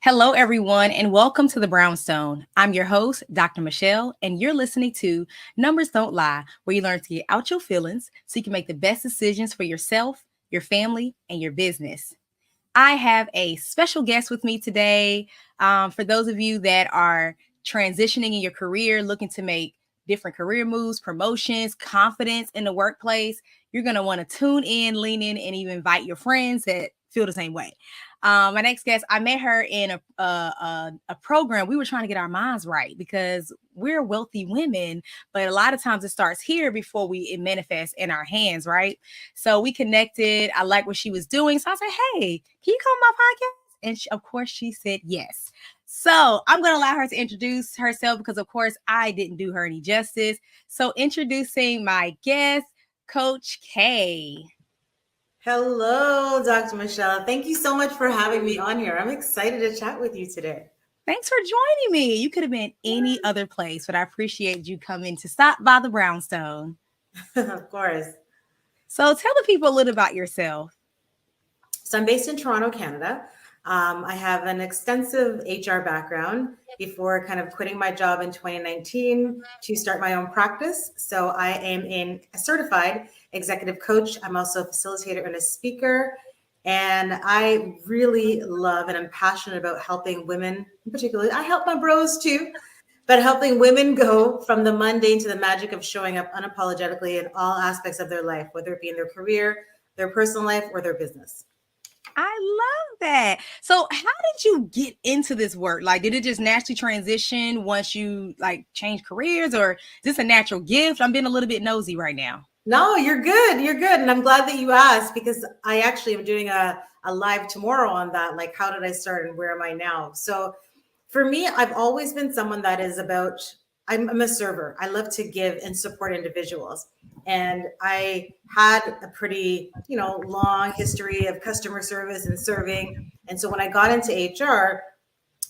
Hello, everyone, and welcome to the Brownstone. I'm your host, Dr. Michelle, and you're listening to Numbers Don't Lie, where you learn to get out your feelings so you can make the best decisions for yourself, your family, and your business. I have a special guest with me today. For those of you that are transitioning in your career, looking to make different career moves, promotions, confidence in the workplace, you're going to want to tune in, lean in, and even invite your friends that feel the same way. My next guest, I met her in a program. We were trying to get our minds right because we're wealthy women, but a lot of times it starts here before it manifests in our hands, right? So we connected. I like what she was doing. So I said, hey, can you come on my podcast? And of course, she said yes. So I'm going to allow her to introduce herself because, of course, I didn't do her any justice. So introducing my guest, Coach K. Hello, Dr. Michelle. Thank you so much for having me on here. I'm excited to chat with you today. Thanks for joining me. You could have been any other place, but I appreciate you coming to stop by the Brownstone. Of course. So tell the people a little about yourself. So I'm based in Toronto, Canada. I have an extensive HR background before kind of quitting my job in 2019 to start my own practice. So I am a certified executive coach. I'm also a facilitator and a speaker. And I really love and I'm passionate about helping women, in particular. I help my bros too, but helping women go from the mundane to the magic of showing up unapologetically in all aspects of their life, whether it be in their career, their personal life, or their business. I love that. So how did you get into this work? Like, did it just naturally transition once you like change careers, or is this a natural gift? I'm being a little bit nosy right now. No, you're good. You're good. And I'm glad that you asked because I actually am doing a live tomorrow on that. Like, how did I start and where am I now? So for me, I've always been someone that is about, I'm a server. I love to give and support individuals. And I had a pretty, long history of customer service and serving. And so when I got into HR,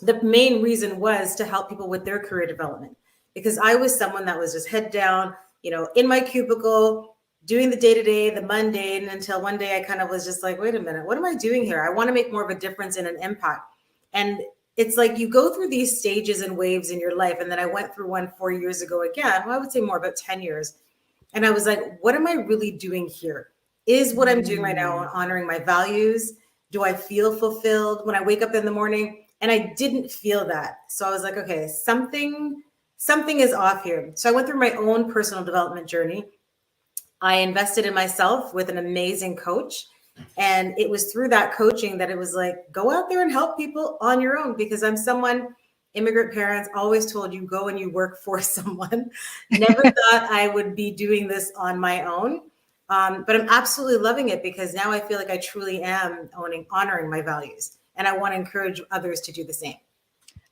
the main reason was to help people with their career development because I was someone that was just head down, in my cubicle, doing the day to day, the mundane, until one day I kind of was just like, wait a minute, what am I doing here? I want to make more of a difference and an impact. And it's like you go through these stages and waves in your life. And then I went through one 4 years ago again. Well, I would say more about 10 years. And I was like, what am I really doing here? Is what I'm doing right now honoring my values? Do I feel fulfilled when I wake up in the morning? And I didn't feel that. So I was like, okay, something is off here. So I went through my own personal development journey. I invested in myself with an amazing coach. And it was through that coaching that it was like, go out there and help people on your own because I'm someone, immigrant parents always told you go and you work for someone. Never thought I would be doing this on my own. But I'm absolutely loving it because now I feel like I truly am honoring my values. And I want to encourage others to do the same.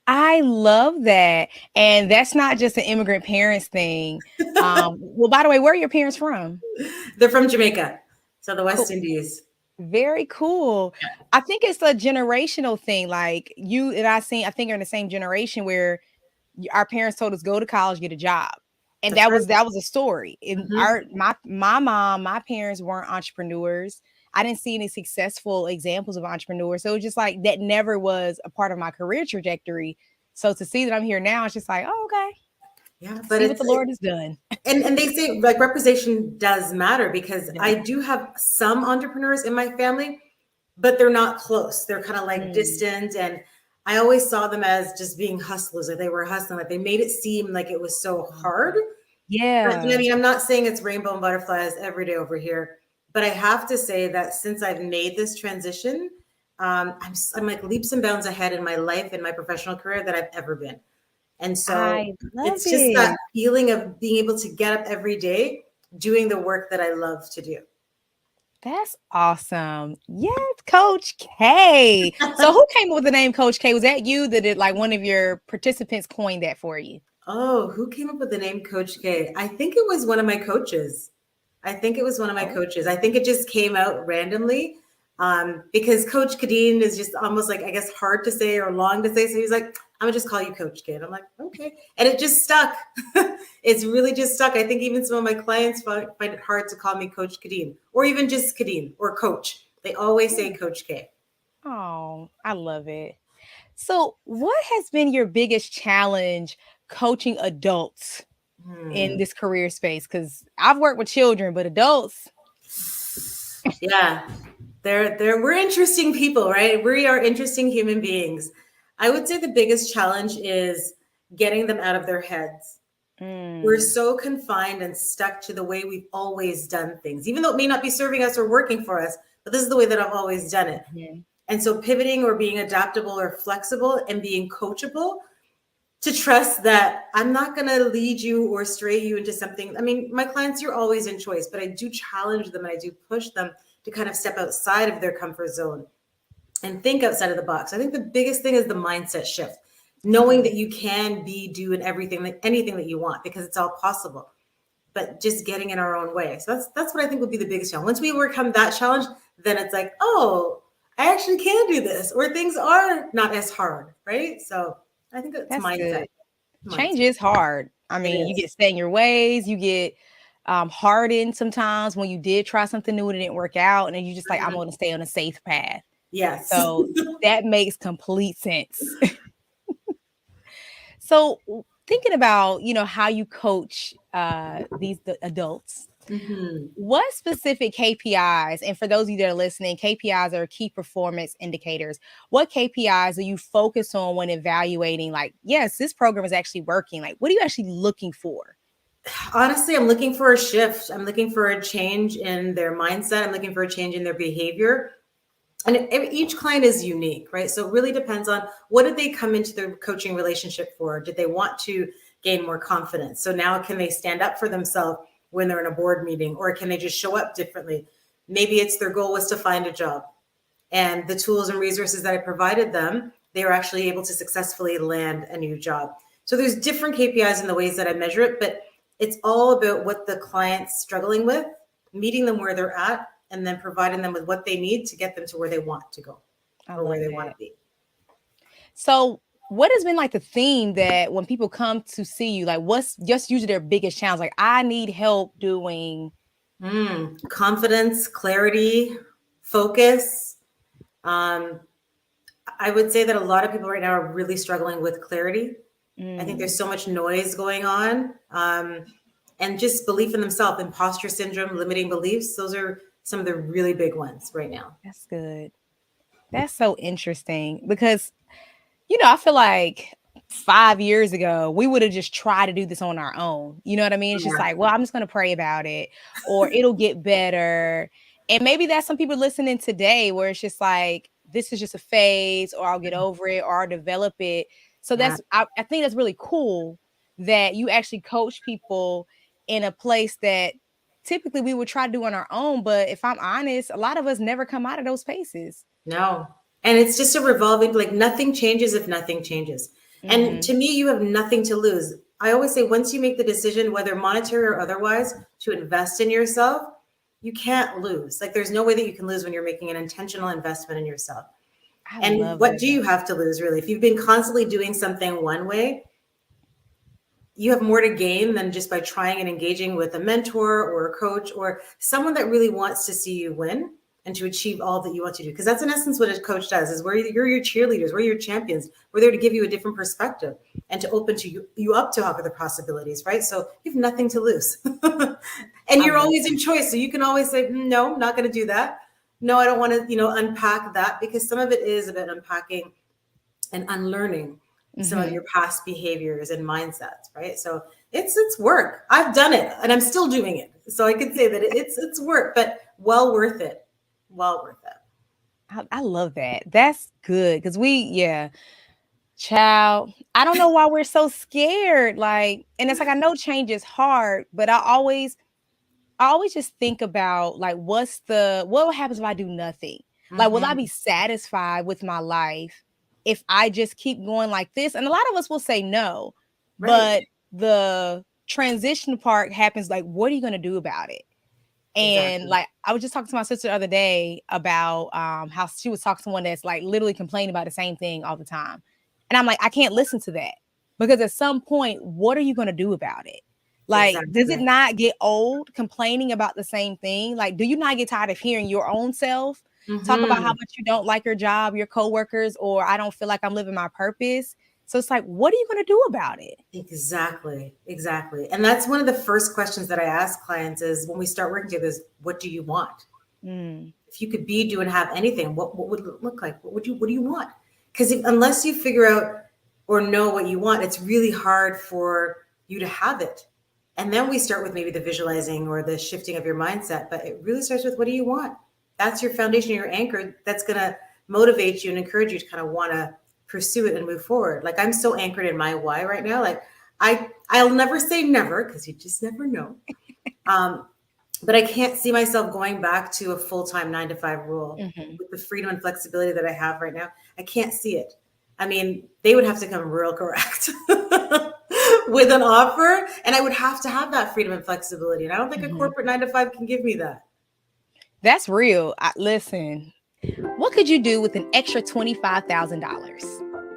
I love that. And that's not just an immigrant parents thing. Well, by the way, where are your parents from? They're from Jamaica, so the Cool. West Indies. Very cool. I think it's a generational thing. Like you and I think are in the same generation where our parents told us go to college, get a job. And That's right. that was a story. And Mhm. my mom, my parents weren't entrepreneurs. I didn't see any successful examples of entrepreneurs. So it was just like that never was a part of my career trajectory. So to see that I'm here now, it's just like, oh, okay. Yeah, but See what the Lord has done. and they say like representation does matter because Yeah. I do have some entrepreneurs in my family, but they're not close. They're kind of like Mm. distant, and I always saw them as just being hustlers. Like they were hustling, like they made it seem like it was so hard. But I Yeah. mean, I'm not saying it's rainbow and butterflies every day over here, but I have to say that since I've made this transition, I'm like leaps and bounds ahead in my life and my professional career that I've ever been. And so I love it's just that it. feeling of being able to get up every day doing the work that I love to do. That's awesome. Yes, Coach K. So who came up with the name Coach K? Was that you that did like one of your participants coined that for you? Oh, who came up with the name Coach K? I think it was one of my coaches. I think it was one of my Oh, coaches. I think it just came out randomly because Coach Kadine is just almost like, I guess, hard to say or long to say. So he's like, I'm gonna just call you Coach Kid. I'm like, okay. And it just stuck. It's really just stuck. I think even some of my clients find it hard to call me Coach Kadine or even just Kadine or Coach. They always say Coach K. oh, I love it. So, what has been your biggest challenge coaching adults in Hmm. this career space? Because I've worked with children, but adults, Yeah, we're interesting people, right? We are interesting human beings. I would say the biggest challenge is getting them out of their heads. We're mm, so confined and stuck to the way we've always done things, even though it may not be serving us or working for us, but this is the way that I've always done it. mhm, And so pivoting or being adaptable or flexible and being coachable to trust that I'm not going to lead you or stray you into something. I mean, my clients, you're always in choice, but I do challenge them and I do push them to kind of step outside of their comfort zone and think outside of the box. I think the biggest thing is the mindset shift, knowing okay, that you can be, do, and everything, like anything that you want, because it's all possible. But just getting in our own way. So that's what I think would be the biggest challenge. Once we overcome that challenge, then it's like, oh, I actually can do this, or things are not as hard, right? So I think it's that's mindset. good. Change Mindset. is hard. I It mean, you is. get set in your ways, you get hardened sometimes when you did try something new and it didn't work out, and then you just like, I'm Mhm. going to stay on a safe path. Yes. So that makes complete sense. So thinking about, how you coach the adults, Mhm. what specific KPIs, and for those of you that are listening, KPIs are key performance indicators. What KPIs do you focus on when evaluating, like, yes, this program is actually working? Like, what are you actually looking for? Honestly, I'm looking for a shift. I'm looking for a change in their mindset. I'm looking for a change in their behavior. And each client is unique, right? So it really depends on what did they come into the coaching relationship for? Did they want to gain more confidence? So now can they stand up for themselves when they're in a board meeting, or can they just show up differently? Maybe it's their goal was to find a job, and the tools and resources that I provided them, they were actually able to successfully land a new job. So there's different KPIs in the ways that I measure it, but it's all about what the client's struggling with, meeting them where they're at, and then providing them with what they need to get them to where they want to go I or where love they want that. to be. So, what has been like the theme that when people come to see you, like, what's just usually their biggest challenge? Like, I need help doing. Confidence, clarity, focus. Um, I would say that a lot of people right now are really struggling with clarity. I think Mm, there's so much noise going on. And just belief in themselves, imposter syndrome, limiting beliefs. Those are some of the really big ones right now. that's good. That's so interesting because I feel like 5 years ago, we would have just tried to do this on our own. You know what I mean? It's just Yeah. like, well, I'm just going to pray about it or it'll get better. And maybe that's some people listening today where it's just like, this is just a phase, or I'll get over it, or I'll develop it. So Yeah. I think that's really cool that you actually coach people in a place that typically we would try to do on our own. But if I'm honest, a lot of us never come out of those spaces. No. And it's just a revolving, like nothing changes if nothing changes. And Hmm. to me, you have nothing to lose. I always say once you make the decision, whether monetary or otherwise, to invest in yourself, you can't lose. Like there's no way that you can lose when you're making an intentional investment in yourself. I And love what do that. you have to lose really? If you've been constantly doing something one way, you have more to gain than just by trying and engaging with a mentor or a coach or someone that really wants to see you win and to achieve all that you want to do. Because that's in essence what a coach does is where you're your cheerleaders, we're your champions. We're there to give you a different perspective and to open to you up to other possibilities, right? So you have nothing to lose. And I you're love always in that. choice. So you can always say, no, I'm not going to do that. No, I don't want to, unpack that because some of it is about unpacking and unlearning some of Mhm. your past behaviors and mindsets, right? So it's work. I've done it and I'm still doing it. So I could say that it's work, but well worth it. Well worth it. I love that. That's good because yeah, child. I don't know why we're so scared. Like, and it's like I know change is hard, but I always just think about like, what happens if I do nothing? Like, will I be Mm-hmm. satisfied with my life if I just keep going like this? And a lot of us will say no, Right. but the transition part happens. Like, what are you going to do about it? And Exactly. like I was just talking to my sister the other day about how she was talking to someone that's like literally complaining about the same thing all the time. And I'm like, I can't listen to that because at some point, what are you going to do about it? Like, does it Exactly. not get old complaining about the same thing? Like, do you not get tired of hearing your own self? talk about how Mm-hmm. much you don't like your job, your coworkers, or I don't feel like I'm living my purpose. So it's like, what are you going to do about it? Exactly. Exactly. And that's one of the first questions that I ask clients is when we start working together is, what do you want? Mm, If you could be, do, and have anything, what would it look like? What do you want? Because unless you figure out or know what you want, it's really hard for you to have it. And then we start with maybe the visualizing or the shifting of your mindset. But it really starts with, what do you want? That's your foundation, your anchor. That's going to motivate you and encourage you to kind of want to pursue it and move forward. Like I'm so anchored in my why right now. Like I'll never say never because you just never know. Um, but I can't see myself going back to a full-time 9 to 5 rule mhm. with the freedom and flexibility that I have right now. I can't see it. I mean, they would have to come real correct with an offer, and I would have to have that freedom and flexibility. And I don't think a Mhm. corporate 9 to 5 can give me that. That's real. Listen, what could you do with an extra $25,000?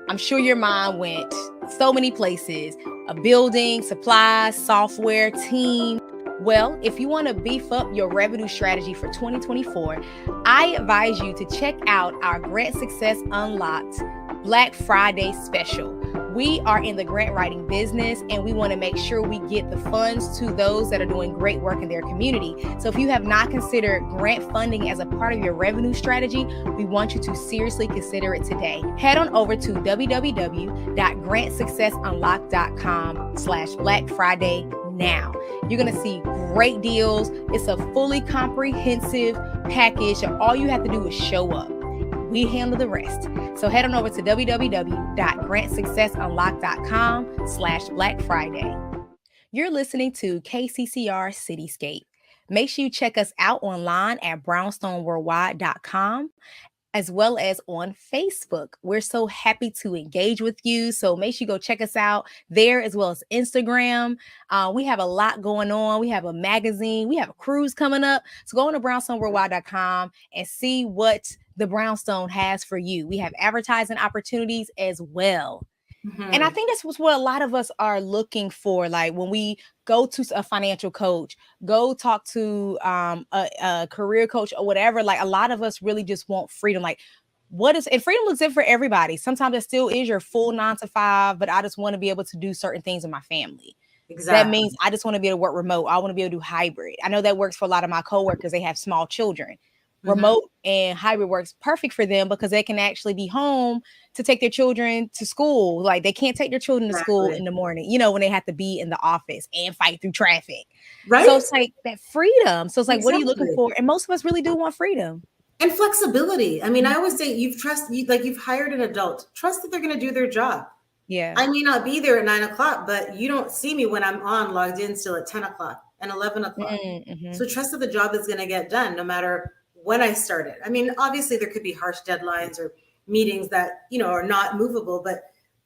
I'm sure your mind went so many places: a building, supplies, software, team. Well, if you want to beef up your revenue strategy for 2024, I advise you to check out our Grant Success Unlocked Black Friday special. We are in the grant writing business and we want to make sure we get the funds to those that are doing great work in their community. So if you have not considered grant funding as a part of your revenue strategy, we want you to seriously consider it today. Head on over to www.grantsuccessunlocked.com/Black Friday now. You're going to see great deals. It's a fully comprehensive package. And all you have to do is show up. We handle the rest. So head on over to www.grantsuccessunlocked.com/Black Friday. You're listening to KCCR Cityscape. Make sure you check us out online at brownstoneworldwide.com as well as on Facebook. We're so happy to engage with you. So make sure you go check us out there as well as Instagram. We have a lot going on. We have a magazine. We have a cruise coming up. So go on to brownstoneworldwide.com and see what the Brownstone has for you. We have advertising opportunities as well. And I Mm-hmm. think that's what a lot of us are looking for. Like when we go to a financial coach, go talk to a career coach or whatever, like a lot of us really just want freedom. Like and freedom looks different for everybody. Sometimes it still is your full 9 to 5, but I just want to be able to do certain things in my family. That means Exactly. I just want to be able to work remote. I want to be able to do hybrid. I know that works for a lot of my coworkers. They have small children. Mm-hmm. Remote and hybrid works perfect for them because they can actually be home to take their children to school. Like they can't take their children to school Exactly. in the morning, when they have to be in the office and fight through traffic. So Right? it's like that freedom. So it's like, what are you looking Exactly. for? And most of us really do want freedom. And flexibility. I mean, I always Mhm. say you've hired an adult. Trust that they're going to do their job. Yeah. I may not be there at 9 o'clock, but you don't see me when I'm on logged in still at 10 o'clock and 11 o'clock. Mm-hmm. So trust that the job is going to get done no matter when I started. I mean, obviously there could be harsh deadlines or meetings that, are not movable, but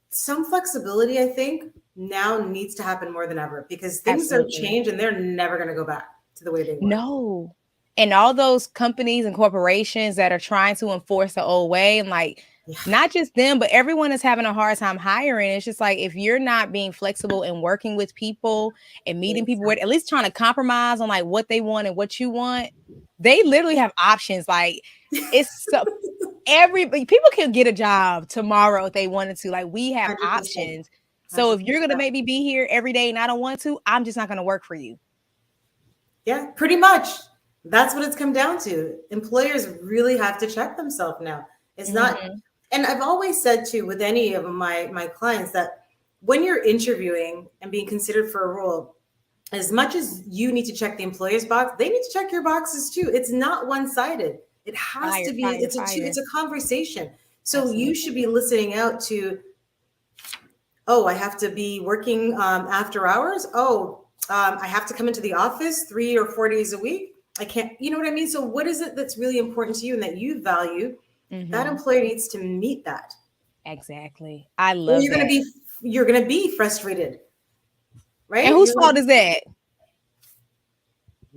some flexibility, I think, now needs to happen more than ever because things are Absolutely. changed and they're never going to go back to the way they were. No. And all those companies and corporations that are trying to enforce the old way, and like Yeah, not just them, but everyone is having a hard time hiring. It's just like if you're not being flexible and working with people and meeting people with exactly. at least trying to compromise on like what they want and what you want, they literally have options. Like it's so people can get a job tomorrow if they wanted to. Like we have 100%. options. So if you're 100%. gonna make me be here every day and I don't want to, I'm just not gonna work for you. Yeah, pretty much. That's what it's come down to. Employers really have to check themselves now. It's not, Mhm. and I've always said too with any of my clients that when you're interviewing and being considered for a role, as much as you need to check the employer's box, they need to check your boxes too. It's not one-sided. It has to Fire, be. fire, It's fire. a conversation. So you Absolutely. should be listening out to, oh, I have to be working after hours. Oh, I have to come into the office 3 or 4 days a week. I can't, you know what I mean? So, what is it that's really important to you and that you value? That Mhm. employer needs to meet that, Exactly. I or love that. you're gonna be frustrated, And right? whose fault is that?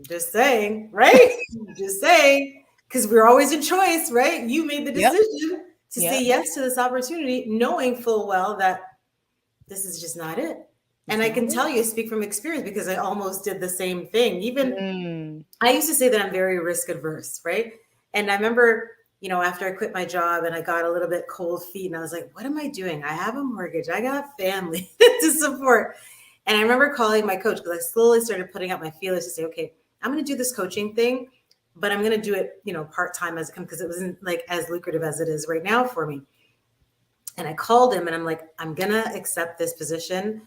Just saying, right? Just saying, because we're always a choice, right? You made the Yep. decision to say Yep. yes to this opportunity, knowing full well that this is just not it. And It's I not can it. tell you, speak from experience, because I almost did the same thing. Even Mm. I used to say that I'm very risk adverse, right? And I remember after I quit my job and I got a little bit cold feet and I was like, what am I doing? I have a mortgage. I got family to support. And I remember calling my coach because I slowly started putting out my feelers to say, okay, I'm going to do this coaching thing, but I'm going to do it, part-time as it comes because it wasn't like as lucrative as it is right now for me. And I called him and I'm like, I'm going to accept this position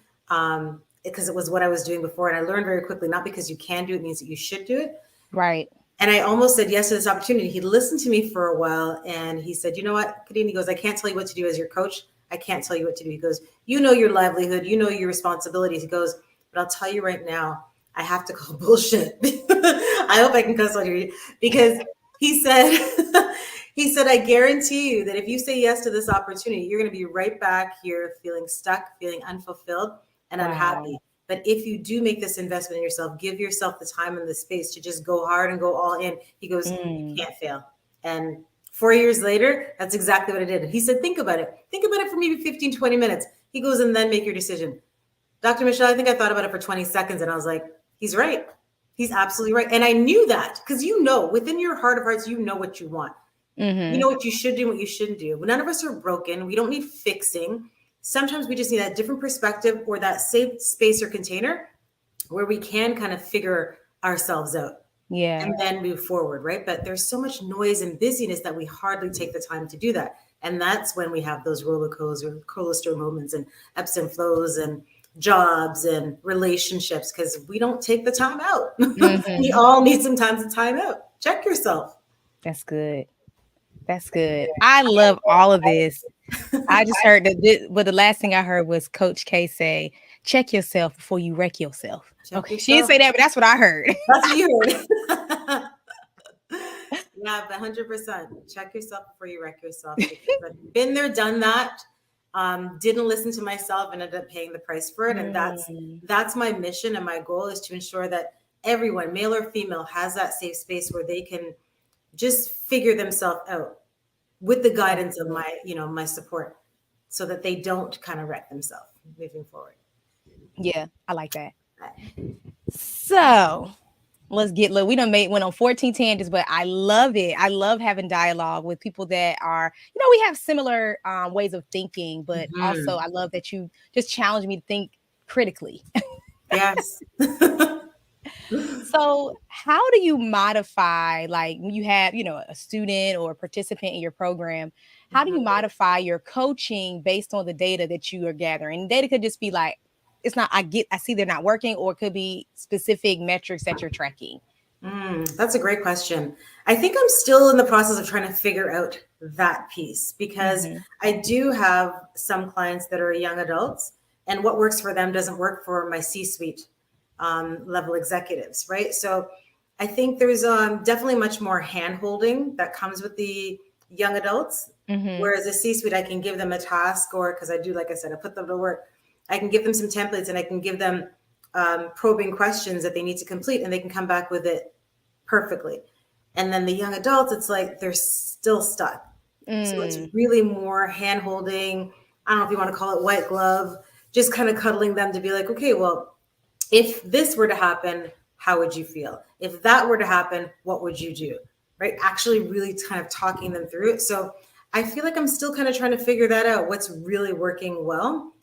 because it was what I was doing before. And I learned very quickly, not because you can do it means that you should do it. Right. And I almost said yes to this opportunity. He listened to me for a while and he said, you know what, Kadine, he goes, I can't tell you what to do as your coach. I can't tell you what to do. He goes, you know your livelihood, you know your responsibilities. He goes, but I'll tell you right now, I have to call bullshit. I hope I can cuss on you because he said, I guarantee you that if you say yes to this opportunity, you're going to be right back here feeling stuck, feeling unfulfilled and unhappy. But if you do make this investment in yourself, give yourself the time and the space to just go hard and go all in. He goes, you can't fail. And 4 years later, that's exactly what I did. He said, think about it. Think about it for maybe 15, 20 minutes. He goes, and then make your decision. Dr. Michele, I think I thought about it for 20 seconds and I was like, he's right. He's absolutely right. And I knew that because within your heart of hearts, you know what you want. You know what you should do, what you shouldn't do. None of us are broken. We don't need fixing. Sometimes we just need that different perspective or that safe space or container where we can kind of figure ourselves out. Yeah. And then move forward, right? But there's so much noise and busyness that we hardly take the time to do that. And that's when we have those roller coaster moments and ebbs and flows and jobs and relationships because we don't take the time out. We all need some time out. Check yourself. That's good. That's good. I love all of this. I just heard but the last thing I heard was Coach K say, check yourself before you wreck yourself. Okay. She didn't say that, but that's what I heard. That's what you heard. Yeah, but 100%. Check yourself before you wreck yourself. I've been there, done that. Didn't listen to myself and ended up paying the price for it. And that's my mission and my goal is to ensure that everyone, male or female, has that safe space where they can just figure themselves out with the guidance of my support so that they don't kind of wreck themselves moving forward. Yeah, I like that. So let's get low. We went on 14 tangents, but I love it. I love having dialogue with people that are, we have similar ways of thinking, but also I love that you just challenge me to think critically. Yes. So how do you modify, like when you have, a student or a participant in your program, how do you modify your coaching based on the data that you are gathering? Data could just be like, I see they're not working, or it could be specific metrics that you're tracking. That's a great question. I think I'm still in the process of trying to figure out that piece because I do have some clients that are young adults and what works for them doesn't work for my C-suite level executives, right? So I think there's definitely much more hand-holding that comes with the young adults, whereas a C-suite, I can give them a task or because I do, like I said, I put them to work. I can give them some templates and I can give them probing questions that they need to complete and they can come back with it perfectly. And then the young adults, it's like they're still stuck. So it's really more hand-holding. I don't know if you want to call it white glove, just kind of cuddling them to be like, okay, well, if this were to happen, how would you feel? If that were to happen, what would you do? Right? Actually really kind of talking them through it. So I feel like I'm still kind of trying to figure that out. What's really working well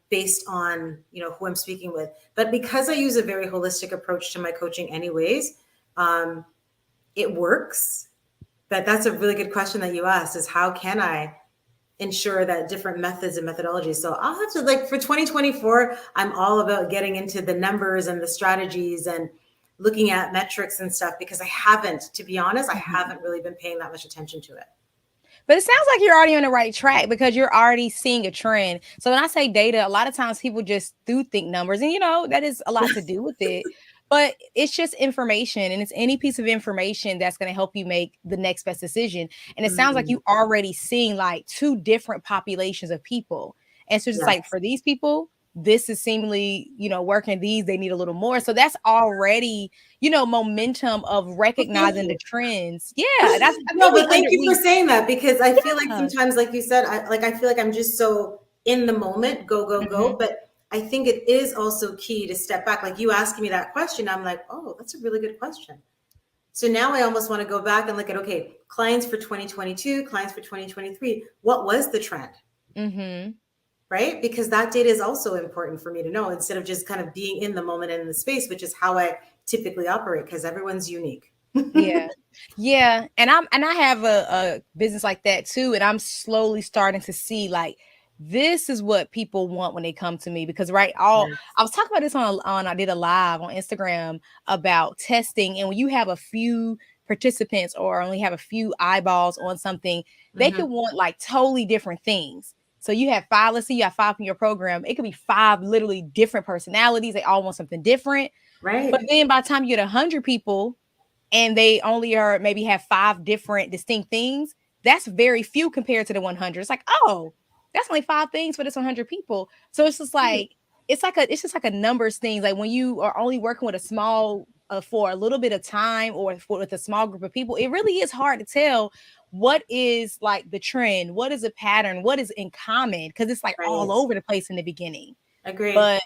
based on, who I'm speaking with. But because I use a very holistic approach to my coaching anyways, it works. But that's a really good question that you asked is how can I ensure that different methods and methodologies. So I'll have to for 2024, I'm all about getting into the numbers and the strategies and looking at metrics and stuff because to be honest, I haven't really been paying that much attention to it. But it sounds like you're already on the right track because you're already seeing a trend. So when I say data, a lot of times people just do think numbers and, that is a lot to do with it. But it's just information and it's any piece of information that's going to help you make the next best decision. And it sounds like you already seeing like two different populations of people. And so it's just like for these people, this is seemingly, working these, they need a little more. So that's already, momentum of recognizing the trends. Yeah. That's no, but thank you for saying that because I feel like sometimes, like you said, I feel like I'm just so in the moment, go. But I think it is also key to step back. Like you asking me that question, I'm like, oh, that's a really good question. So now I almost want to go back and look at, okay, clients for 2022, clients for 2023, what was the trend? Mm-hmm. Right? Because that data is also important for me to know instead of just kind of being in the moment and in the space, which is how I typically operate because everyone's unique. Yeah. Yeah. And I have a business like that too. And I'm slowly starting to see like this is what people want when they come to me because all Yes. I was talking about this on I did a live on Instagram about testing. And when you have a few participants or only have a few eyeballs on something, they Mm-hmm. could want like totally different things. So you have five, let's say you have five in your program. It could be five literally different personalities. They all want something different. But Right. then by the time you get 100 people, and they only are maybe have five different distinct things, that's very few compared to the 100. It's like, oh, that's only five things for this 100 people. So it's just like it's just like a numbers thing. Like when you are only working with a small for a little bit of time or with a small group of people, it really is hard to tell what is like the trend, what is a pattern, what is in common because it's like all Right. over the place in the beginning. Agree. But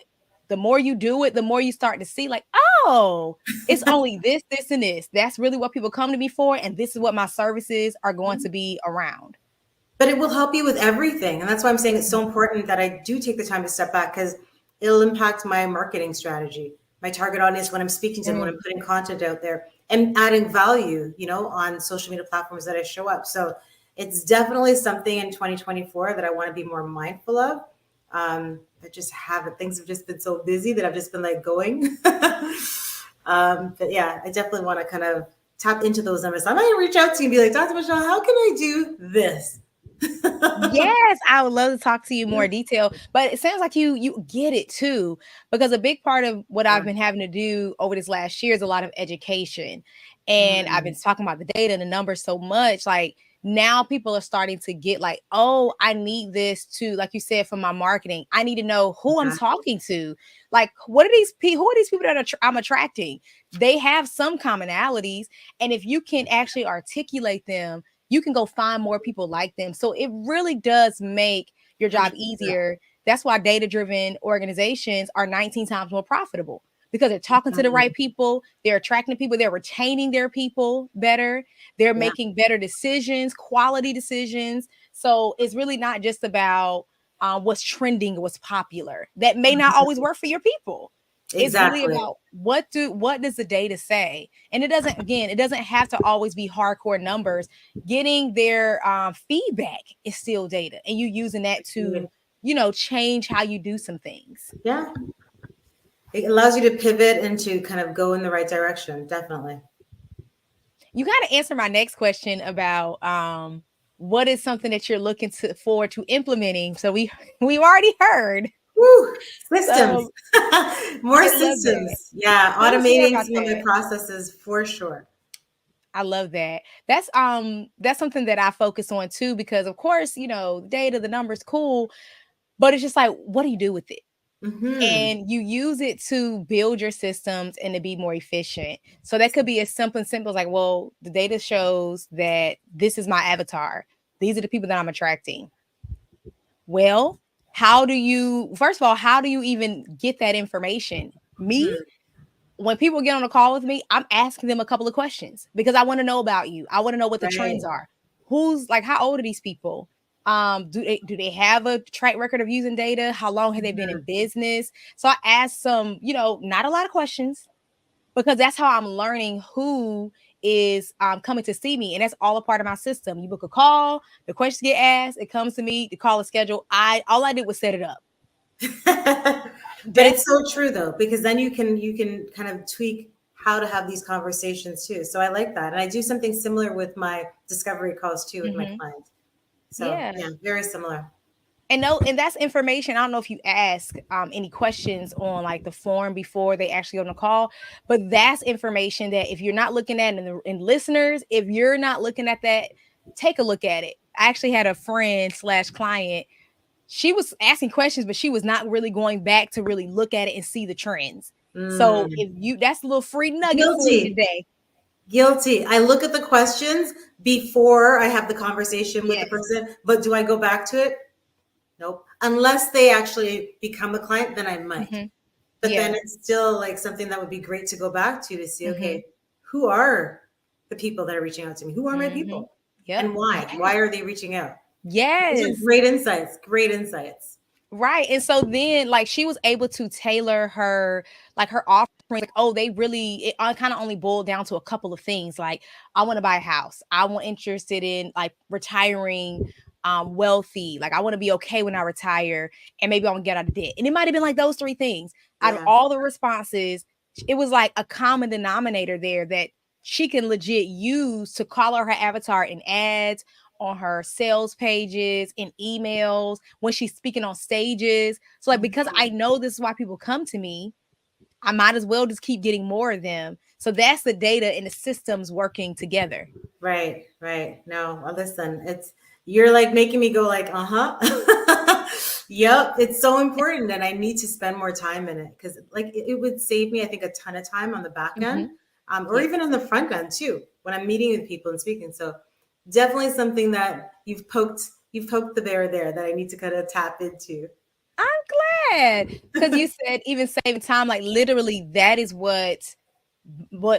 the more you do it, the more you start to see, like, oh, it's only this, this, and this. That's really what people come to me for. And this is what my services are going to be around. But it will help you with everything. And that's why I'm saying it's so important that I do take the time to step back because it'll impact my marketing strategy, my target audience when I'm speaking to them, when Mm. I'm putting content out there and adding value, on social media platforms that I show up. So it's definitely something in 2024 that I want to be more mindful of. I just haven't, things have just been so busy that I've just been like going. But yeah, I definitely want to kind of tap into those numbers. I might reach out to you and be like, Dr. Michelle, how can I do this? Yes, I would love to talk to you more detail, but it sounds like you get it too, because a big part of what I've Yeah. been having to do over this last year is a lot of education. And I've been Mm, talking about the data and the numbers so much. Like now people are starting to get like, oh, I need this to, like you said, for my marketing. I need to know who I'm exactly. talking to. Like, what are these people? Who are these people that I'm attracting? They have some commonalities. And if you can actually articulate them, you can go find more people like them. So it really does make your job 100%. easier. That's why data driven organizations are 19 times more profitable because they're talking to the Mm, right people, they're attracting people, they're retaining their people better, they're yeah, making better decisions, quality decisions. So it's really not just about what's trending, what's popular. That may not always work for your people. It's really exactly. about what does the data say? And it doesn't have to always be hardcore numbers. Getting their feedback is still data, and you using that to change how you do some things. Yeah. It allows you to pivot and to kind of go in the right direction. Definitely. You got to answer my next question about what is something that you're looking forward to implementing. So we've already heard. Woo, systems. So More I love that. systems. Yeah, Tell us more automating about some of my that. processes for sure. I love that. That's something that I focus on too because of course, the data, the numbers cool, but it's just like what do you do with it? Hmm. And you use it to build your systems and to be more efficient. So that could be as simple as like, well, the data shows that this is my avatar. These are the people that I'm attracting. Well, first of all, how do you even get that information? Me, Hmm. when people get on a call with me, I'm asking them a couple of questions because I want to know about you. I want to know what the Right. trends are. Who's like, how old are these people? Do they have a track record of using data? How long have they been Mhm. in business? So I ask some, not a lot of questions because that's how I'm learning who is coming to see me, and that's all a part of my system. You book a call, the questions get asked, it comes to me, the call is scheduled. All I did was set it up. But it's That's so true though, because then you can kind of tweak how to have these conversations too. So I like that. And I do something similar with my discovery calls too with my mhm. clients. So Yeah. yeah, very similar. And no, and that's information. I don't know if you ask any questions on like the form before they actually go on the call, but that's information that if you're not looking at, and listeners, if you're not looking at that, take a look at it. I actually had a friend slash client. She was asking questions, but she was not really going back to really look at it and see the trends. So Mm. if that's a little free nugget for you Guilty. today. Guilty. I look at the questions before I have the conversation with the Yes. person, but do I go back to it? Nope. Unless they actually become a client, then I might. Hmm. But then Yeah. it's still like something that would be great to go back to see, Hmm. okay, who are the people that are reaching out to me. Who are my Mm-hmm. people? Yep. And why? Yes. Why are they reaching out? Those are Yes. great insights. Great insights. Right. And so then like she was able to tailor her like her offering like oh they really it kind of only boiled down to a couple of things like I want to buy a house. I'm interested in like retiring wealthy. Like I want to be okay when I retire and maybe I want to get out of debt. And it might have been like those three things. Out of Yeah. all the responses, it was like a common denominator there that she can legit use to color her avatar in ads on her sales pages, in emails, when she's speaking on stages. So, like, because I know this is why people come to me, I might as well just keep getting more of them. So that's the data and the systems working together. Right, right. No, listen, it's you're like making me go like, uh-huh. Yep, it's so important and I need to spend more time in it because like it would save me, I think, a ton of time on the back end, Mm-hmm. or Yes. even on the front end too, when I'm meeting with people and speaking. So definitely something that you've poked the bear there that I need to kind of tap into. I'm glad because you said even saving time, like literally, that is what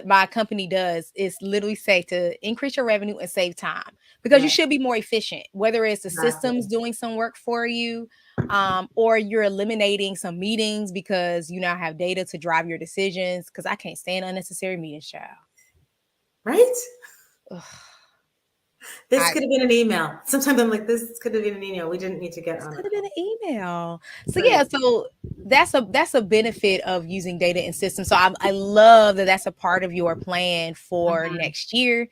my company does is literally say to increase your revenue and save time because you Yeah, should be more efficient whether it's the systems exactly. doing some work for you or you're eliminating some meetings because you now have data to drive your decisions because I can't stand unnecessary meetings child. Right? Ugh, This I could have been an email. Sometimes I'm like, this could have been an email. We didn't need to get this on a could have been call. an email. So yeah, Right. so that's a benefit of using data and systems. So I love that that's a part of your plan for Mhm. next year.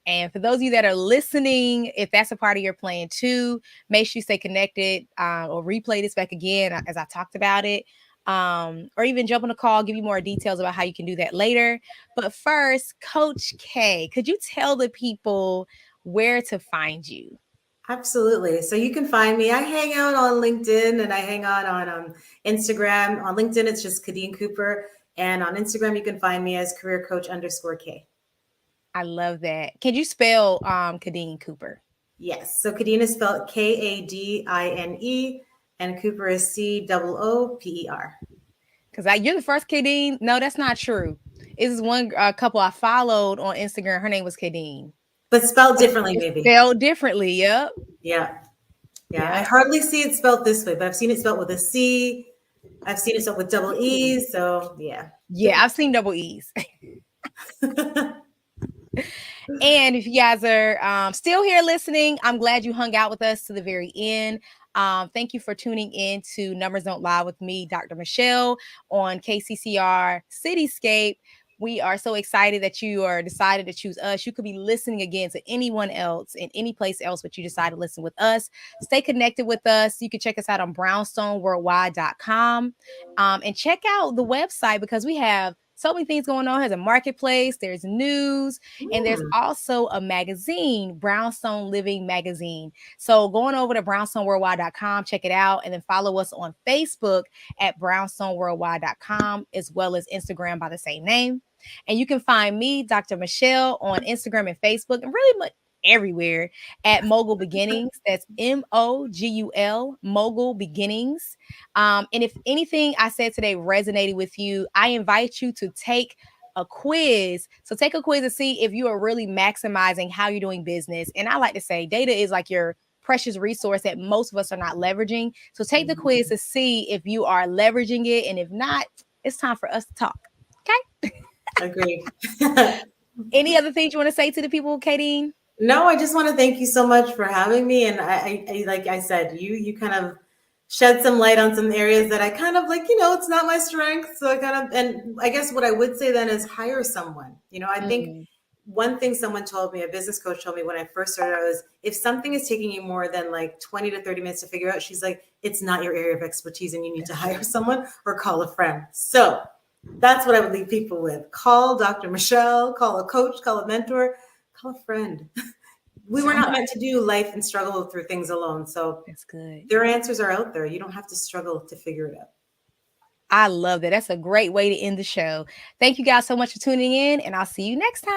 And for those of you that are listening, if that's a part of your plan too, make sure you stay connected or replay this back again as I talked about it. Or even jump on a call, give you more details about how you can do that later. But first, Coach K, could you tell the people where to find you? Absolutely. So you can find me. I hang out on LinkedIn and I hang out on Instagram. On LinkedIn, it's just Kadine Cooper. And on Instagram, you can find me as career coach underscore K. I love that. Can you spell Kadine Cooper? Yes. So Kadine is spelled Kadine and Cooper is COOPER. Because you're the first Kadine. No, that's not true. This is one couple I followed on Instagram. Her name was Kadine. But spelled But differently, it's maybe. spelled differently. Yep. Yeah. Yeah. I Yep. hardly see it spelled this way, but I've seen it spelled with a C. I've seen it spelled with double Really? E's. So yeah. Yeah, I've seen double E's. And if you guys are still here listening, I'm glad you hung out with us to the very end. Thank you for tuning in to Numbers Don't Lie with me, Dr. Michelle, on KCCR Cityscape. We are so excited that you are decided to choose us. You could be listening again to anyone else in any place else, but you decide to listen with us. Stay connected with us. You can check us out on brownstoneworldwide.com and check out the website because we have so many things going on. There's a marketplace, there's news, and there's Hmm. also a magazine, Brownstone Living Magazine. So going over to brownstoneworldwide.com, check it out, and then follow us on Facebook at brownstoneworldwide.com, as well as Instagram by the same name. And you can find me, Dr. Michelle, on Instagram and Facebook, and really much everywhere at Mogul Beginnings. That's Mogul, Mogul Beginnings. And if anything I said today resonated with you, I invite you to take a quiz. So take a quiz to see if you are really maximizing how you're doing business. And I like to say data is like your precious resource that most of us are not leveraging. So take the quiz to see if you are leveraging it. And if not, it's time for us to talk. Okay. Agreed. Any other things you want to say to the people, Kadine? No, I just want to thank you so much for having me. And like I said, you kind of shed some light on some areas that I kind of like, it's not my strength. So I kind of, and I guess what I would say then is hire someone. I think Mm, one thing someone told me, a business coach told me when I first started, was if something is taking you more than like 20 to 30 minutes to figure out, she's like, it's not your area of expertise and you need to that's hire good. someone or call a friend. So that's what I would leave people with. Call Dr. Michelle, call a coach, call a mentor, call a friend. We were not meant Somebody. to do life and struggle through things alone. So That's good. their answers are out there. You don't have to struggle to figure it out. I love that. That's a great way to end the show. Thank you guys so much for tuning in, and I'll see you next time.